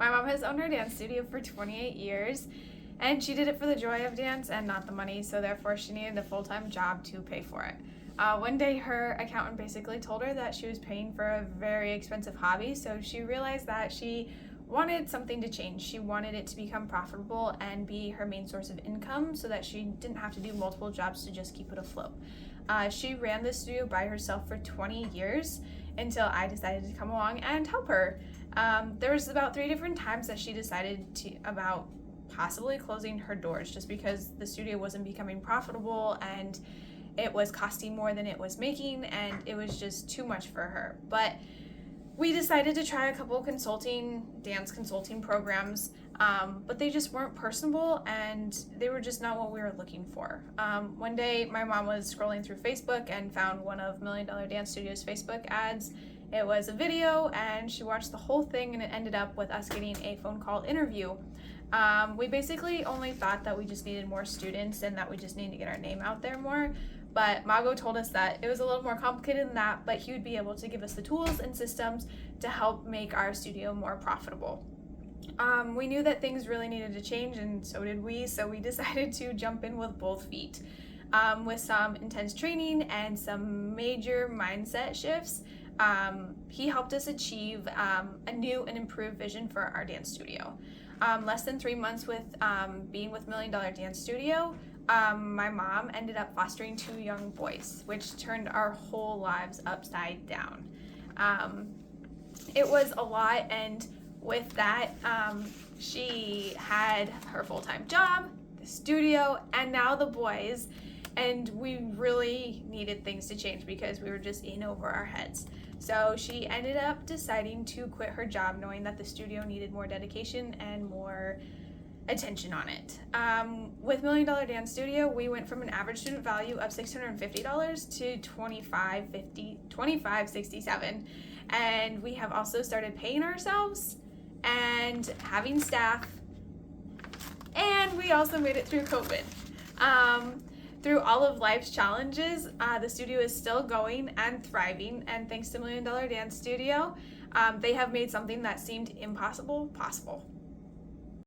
My mom has owned her dance studio for 28 years, and she did it for the joy of dance and not the money, so therefore she needed a full-time job to pay for it. One day her accountant basically told her that she was paying for a very expensive hobby, so she realized that she wanted something to change. She wanted it to become profitable and be her main source of income so that she didn't have to do multiple jobs to just keep it afloat. She ran the studio by herself for 20 years until I decided to come along and help her. There was about 3 different times that she decided about possibly closing her doors just because the studio wasn't becoming profitable and it was costing more than it was making, and it was just too much for her. But we decided to try a couple dance consulting programs, but they just weren't personable and they were just not what we were looking for. One day my mom was scrolling through Facebook and found one of Million Dollar Dance Studio's Facebook ads. It was a video and she watched the whole thing, and it ended up with us getting a phone call interview. We basically only thought that we just needed more students and that we just needed to get our name out there more. But Mago told us that it was a little more complicated than that, but he would be able to give us the tools and systems to help make our studio more profitable. We knew that things really needed to change, and so did we, so we decided to jump in with both feet. With some intense training and some major mindset shifts, he helped us achieve a new and improved vision for our dance studio. Less than 3 months with being with Million Dollar Dance Studio, my mom ended up fostering 2 young boys, which turned our whole lives upside down. It was a lot, and with that, she had her full-time job, the studio, and now the boys, and we really needed things to change because we were just in over our heads. So she ended up deciding to quit her job, knowing that the studio needed more dedication and more attention on it. With Million Dollar Dance Studio, we went from an average student value of $650 to $2567, and we have also started paying ourselves and having staff, and we also made it through COVID. Through all of life's challenges, the studio is still going and thriving, and thanks to Million Dollar Dance Studio, they have made something that seemed impossible possible.